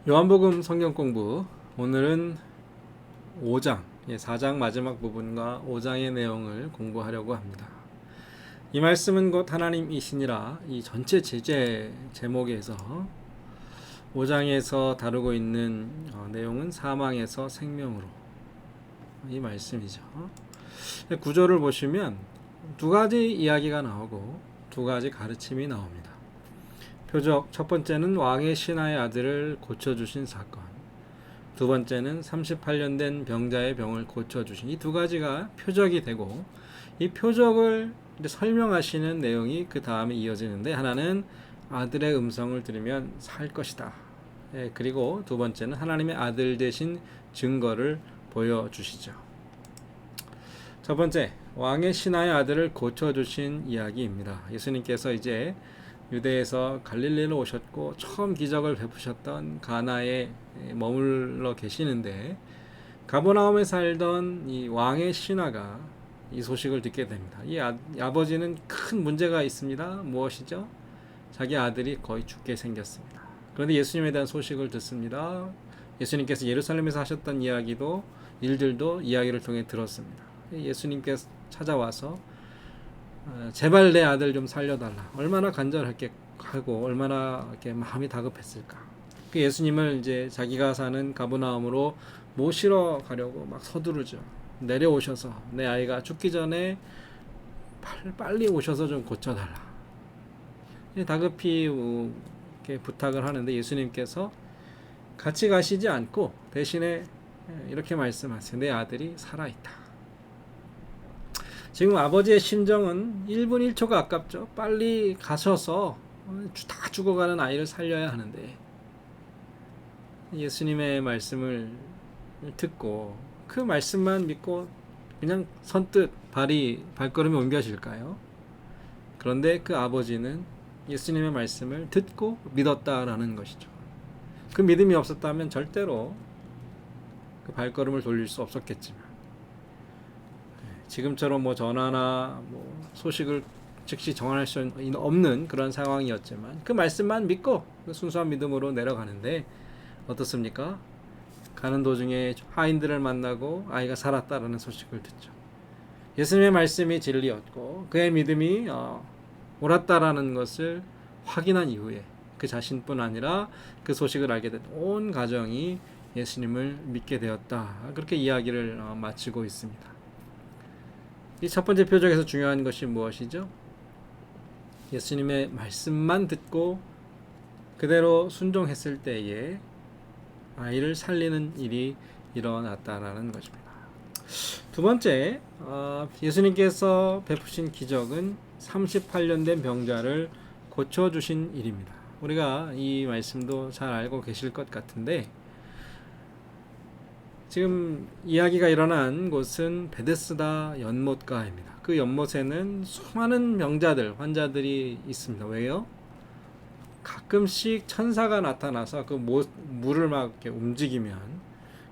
요한복음 성경 공부, 오늘은 5장, 4장 마지막 부분과 5장의 내용을 공부하려고 합니다. 이 말씀은 곧 하나님이시니라, 이 전체 제목에서 5장에서 다루고 있는 내용은 사망에서 생명으로, 이 말씀이죠. 구조를 보시면 두 가지 이야기가 나오고 두 가지 가르침이 나옵니다. 표적, 첫 번째는 왕의 신하의 아들을 고쳐주신 사건, 두 번째는 38년 된 병자의 병을 고쳐주신, 이 두 가지가 표적이 되고, 이 표적을 설명하시는 내용이 그 다음에 이어지는데, 하나는 아들의 음성을 들으면 살 것이다. 그리고 두 번째는 하나님의 아들 되신 증거를 보여주시죠. 첫 번째, 왕의 신하의 아들을 고쳐주신 이야기입니다. 예수님께서 이제 유대에서 갈릴리로 오셨고 처음 기적을 베푸셨던 가나에 머물러 계시는데, 가버나움에 살던 이 왕의 신하가 이 소식을 듣게 됩니다. 이 아버지는 큰 문제가 있습니다. 무엇이죠? 자기 아들이 거의 죽게 생겼습니다. 그런데 예수님에 대한 소식을 듣습니다. 예수님께서 예루살렘에서 하셨던 일들도 이야기를 통해 들었습니다. 예수님께서 찾아와서 제발 내 아들 좀 살려달라. 얼마나 간절하고 얼마나 이렇게 마음이 다급했을까. 그 예수님을 이제 자기가 사는 가버나움으로 모시러 가려고 막 서두르죠. 내려오셔서 내 아이가 죽기 전에 빨리 오셔서 좀 고쳐달라. 다급히 이렇게 부탁을 하는데 예수님께서 같이 가시지 않고 대신에 이렇게 말씀하세요. 내 아들이 살아있다. 지금 아버지의 심정은 1분 1초가 아깝죠. 빨리 가셔서 다 죽어가는 아이를 살려야 하는데, 예수님의 말씀을 듣고 그 말씀만 믿고 그냥 선뜻 발걸음이 옮겨질까요? 그런데 그 아버지는 예수님의 말씀을 듣고 믿었다라는 것이죠. 그 믿음이 없었다면 절대로 그 발걸음을 돌릴 수 없었겠지만, 지금처럼 전화나 소식을 즉시 정할 수 없는 그런 상황이었지만 그 말씀만 믿고 그 순수한 믿음으로 내려가는데 어떻습니까? 가는 도중에 하인들을 만나고 아이가 살았다라는 소식을 듣죠. 예수님의 말씀이 진리였고 그의 믿음이 옳았다라는 것을 확인한 이후에 그 자신뿐 아니라 그 소식을 알게 된 온 가정이 예수님을 믿게 되었다. 그렇게 이야기를 마치고 있습니다. 이 첫 번째 표적에서 중요한 것이 무엇이죠? 예수님의 말씀만 듣고 그대로 순종했을 때에 아이를 살리는 일이 일어났다라는 것입니다. 두 번째, 예수님께서 베푸신 기적은 38년 된 병자를 고쳐주신 일입니다. 우리가 이 말씀도 잘 알고 계실 것 같은데, 지금 이야기가 일어난 곳은 베데스다 연못가입니다. 그 연못에는 수많은 환자들이 있습니다. 왜요? 가끔씩 천사가 나타나서 그 물을 막 이렇게 움직이면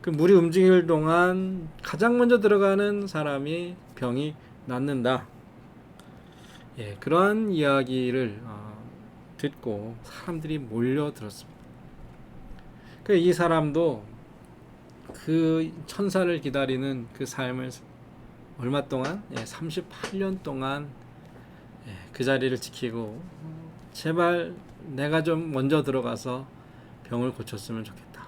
그 물이 움직일 동안 가장 먼저 들어가는 사람이 병이 낫는다. 그러한 이야기를 듣고 사람들이 몰려들었습니다. 이 사람도 그 천사를 기다리는 그 삶을 얼마 동안? 38년 동안 그 자리를 지키고 제발 내가 좀 먼저 들어가서 병을 고쳤으면 좋겠다.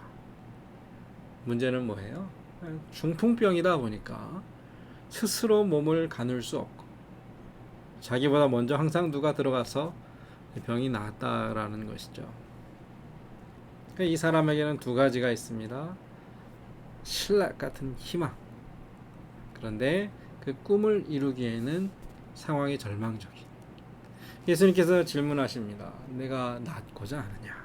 문제는 뭐예요? 중풍병이다 보니까 스스로 몸을 가눌 수 없고 자기보다 먼저 항상 누가 들어가서 병이 나았다라는 것이죠. 이 사람에게는 두 가지가 있습니다. 신락 같은 희망. 그런데 그 꿈을 이루기에는 상황이 절망적인. 예수님께서 질문하십니다. 내가 낫고자 하느냐?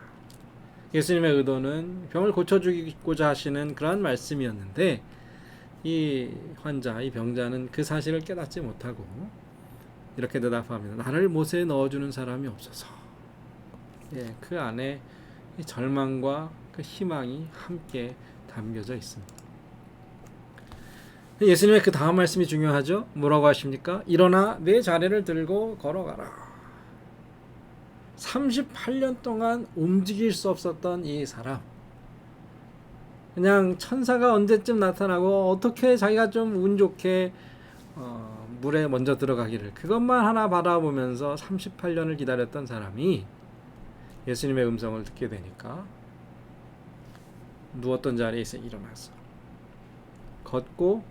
예수님의 의도는 병을 고쳐주고자 하시는 그러한 말씀이었는데, 이 환자, 이 병자는 그 사실을 깨닫지 못하고 이렇게 대답합니다. 나를 못에 넣어주는 사람이 없어서. 그 안에 절망과 그 희망이 함께 담겨져 있습니다. 예수님의 그 다음 말씀이 중요하죠. 뭐라고 하십니까? 일어나 내 자리를 들고 걸어가라. 38년 동안 움직일 수 없었던 이 사람, 그냥 천사가 언제쯤 나타나고 어떻게 자기가 좀 운 좋게 물에 먼저 들어가기를 그것만 하나 바라보면서 38년을 기다렸던 사람이 예수님의 음성을 듣게 되니까 누웠던 자리에서 일어나서 걷고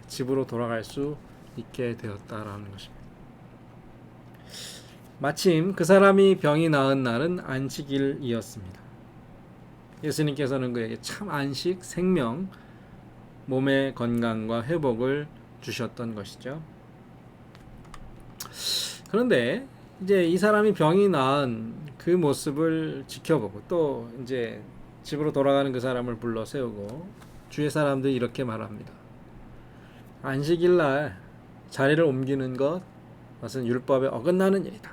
집으로 돌아갈 수 있게 되었다라는 것입니다. 마침 그 사람이 병이 나은 날은 안식일이었습니다. 예수님께서는 그에게 참 안식, 생명, 몸의 건강과 회복을 주셨던 것이죠. 그런데 이제 이 사람이 병이 나은 그 모습을 지켜보고 또 이제 집으로 돌아가는 그 사람을 불러 세우고 주의 사람들이 이렇게 말합니다. 안식일 날 자리를 옮기는 것은 율법에 어긋나는 일이다.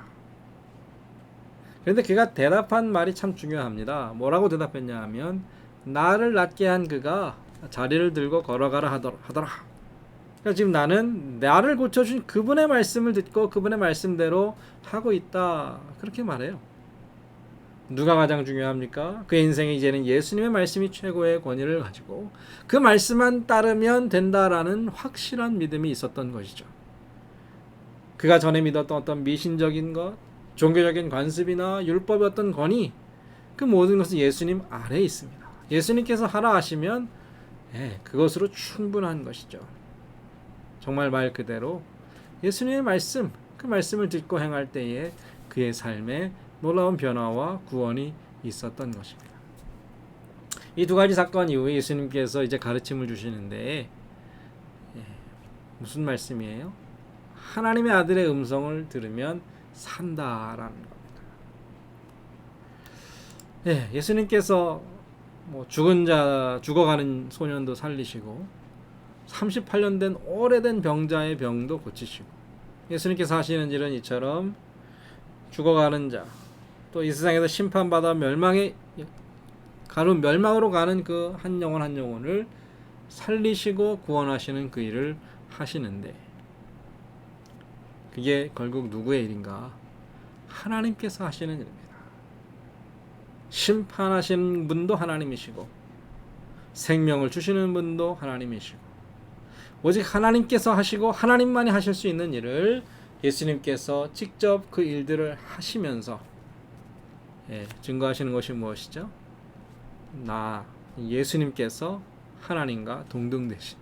그런데 그가 대답한 말이 참 중요합니다. 뭐라고 대답했냐 하면 나를 낫게 한 그가 자리를 들고 걸어가라 하더라. 그러니까 지금 나는 나를 고쳐준 그분의 말씀을 듣고 그분의 말씀대로 하고 있다. 그렇게 말해요. 누가 가장 중요합니까? 그의 인생에 이제는 예수님의 말씀이 최고의 권위를 가지고 그 말씀만 따르면 된다라는 확실한 믿음이 있었던 것이죠. 그가 전에 믿었던 어떤 미신적인 것, 종교적인 관습이나 율법의 어떤 권위, 그 모든 것은 예수님 아래에 있습니다. 예수님께서 하라 하시면 그것으로 충분한 것이죠. 정말 말 그대로 예수님의 말씀, 그 말씀을 듣고 행할 때에 그의 삶에 놀라운 변화와 구원이 있었던 것입니다. 이 두 가지 사건 이후에 예수님께서 이제 가르침을 주시는데 무슨 말씀이에요? 하나님의 아들의 음성을 들으면 산다라는 겁니다. 예수님께서 죽어가는 소년도 살리시고 38년 된 오래된 병자의 병도 고치시고 예수님께서 하시는 일은 이처럼 죽어가는 자, 또 이 세상에서 심판받아 멸망으로 가는 그 한 영혼 한 영혼을 살리시고 구원하시는 그 일을 하시는데 그게 결국 누구의 일인가? 하나님께서 하시는 일입니다. 심판하시는 분도 하나님이시고 생명을 주시는 분도 하나님이시고 오직 하나님께서 하시고 하나님만이 하실 수 있는 일을 예수님께서 직접 그 일들을 하시면서 증거하시는 것이 무엇이죠? 예수님께서 하나님과 동등되신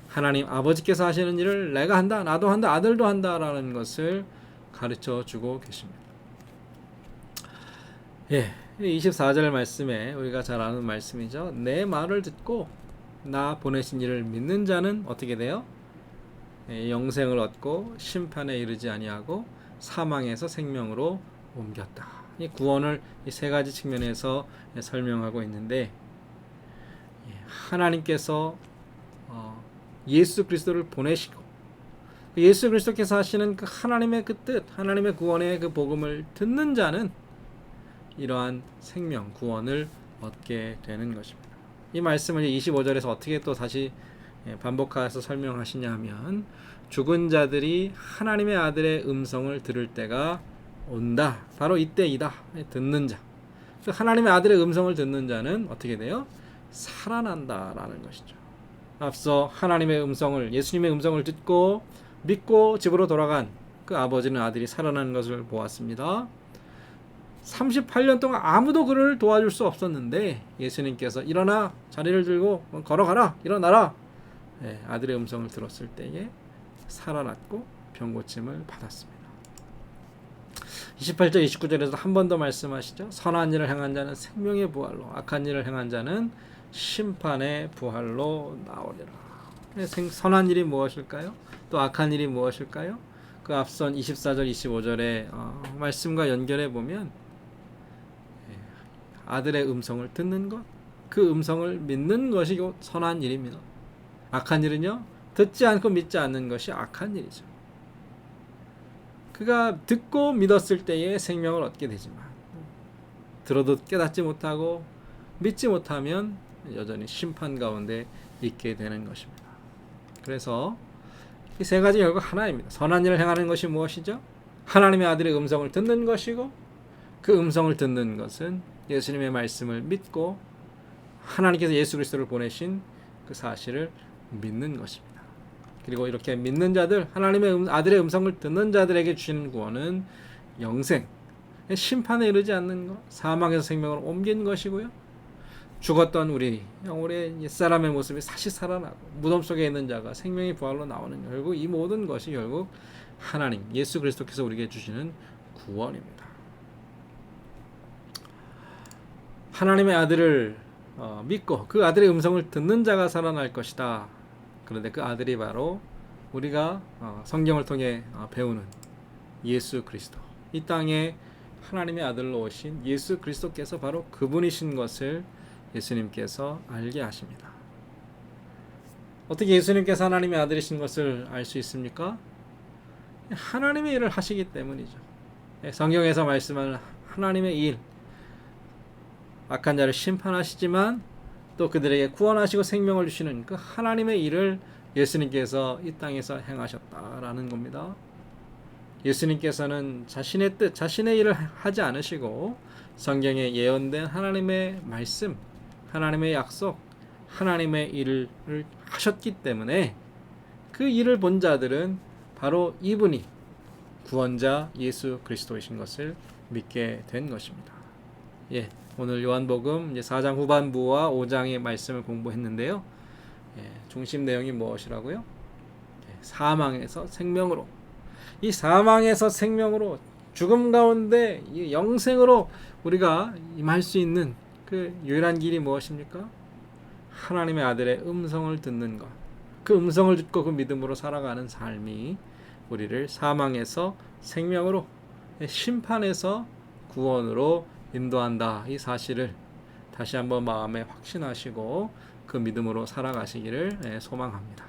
하나님 아버지께서 하시는 일을 내가 한다, 나도 한다, 아들도 한다라는 것을 가르쳐 주고 계십니다. 24절 말씀에 우리가 잘 아는 말씀이죠. 내 말을 듣고 나 보내신 이를 믿는 자는 어떻게 돼요? 영생을 얻고 심판에 이르지 아니하고 사망에서 생명으로 옮겼다. 이 구원을 이 세 가지 측면에서 설명하고 있는데 하나님께서 예수 그리스도를 보내시고 예수 그리스도께서 하시는 그 하나님의 그 뜻, 하나님의 구원의 그 복음을 듣는 자는 이러한 생명, 구원을 얻게 되는 것입니다. 이 말씀을 25절에서 어떻게 또 다시 반복해서 설명하시냐 하면 죽은 자들이 하나님의 아들의 음성을 들을 때가 온다. 바로 이때이다. 듣는 자. 하나님의 아들의 음성을 듣는 자는 어떻게 돼요? 살아난다라는 것이죠. 앞서 하나님의 음성을, 예수님의 음성을 듣고 믿고 집으로 돌아간 그 아버지는 아들이 살아나는 것을 보았습니다. 38년 동안 아무도 그를 도와줄 수 없었는데 예수님께서 일어나 자리를 들고 걸어가라 일어나라 아들의 음성을 들었을 때에 살아났고 병고침을 받았습니다. 28절 29절에서 한 번 더 말씀하시죠. 선한 일을 행한 자는 생명의 부활로 악한 일을 행한 자는 심판의 부활로 나오리라. 선한 일이 무엇일까요? 또 악한 일이 무엇일까요? 그 앞선 24절 25절의 말씀과 연결해 보면 아들의 음성을 듣는 것, 그 음성을 믿는 것이 선한 일입니다. 악한 일은요, 듣지 않고 믿지 않는 것이 악한 일이죠. 그가 듣고 믿었을 때에 생명을 얻게 되지만 들어도 깨닫지 못하고 믿지 못하면 여전히 심판 가운데 있게 되는 것입니다. 그래서 이 세 가지 결국 하나입니다. 선한 일을 행하는 것이 무엇이죠? 하나님의 아들의 음성을 듣는 것이고 그 음성을 듣는 것은 예수님의 말씀을 믿고 하나님께서 예수 그리스도를 보내신 그 사실을 믿는 것입니다. 그리고 이렇게 믿는 자들, 하나님의 아들의 음성을 듣는 자들에게 주시는 구원은 영생, 심판에 이르지 않는 것, 사망에서 생명으로 옮긴 것이고요. 죽었던 우리 영혼의 옛사람의 모습이 다시 살아나고 무덤 속에 있는 자가 생명의 부활로 나오는, 결국 이 모든 것이 결국 하나님 예수 그리스도께서 우리에게 주시는 구원입니다. 하나님의 아들을 믿고 그 아들의 음성을 듣는 자가 살아날 것이다. 그런데 그 아들이 바로 우리가 성경을 통해 배우는 예수 그리스도, 이 땅에 하나님의 아들로 오신 예수 그리스도께서 바로 그분이신 것을 예수님께서 알게 하십니다. 어떻게 예수님께서 하나님의 아들이신 것을 알 수 있습니까? 하나님의 일을 하시기 때문이죠. 성경에서 말씀하는 하나님의 일, 악한 자를 심판하시지만 또 그들에게 구원하시고 생명을 주시는 그 하나님의 일을 예수님께서 이 땅에서 행하셨다라는 겁니다. 예수님께서는 자신의 뜻, 자신의 일을 하지 않으시고 성경에 예언된 하나님의 말씀, 하나님의 약속, 하나님의 일을 하셨기 때문에 그 일을 본 자들은 바로 이분이 구원자 예수 그리스도이신 것을 믿게 된 것입니다. 예, 오늘 요한복음 4장 후반부와 5장의 말씀을 공부했는데요. 중심 내용이 무엇이라고요? 사망에서 생명으로, 이 사망에서 생명으로, 죽음 가운데 이 영생으로 우리가 임할 수 있는 그 유일한 길이 무엇입니까? 하나님의 아들의 음성을 듣는 것. 그 음성을 듣고 그 믿음으로 살아가는 삶이 우리를 사망에서 생명으로, 심판에서 구원으로 인도한다. 이 사실을 다시 한번 마음에 확신하시고 그 믿음으로 살아가시기를 소망합니다.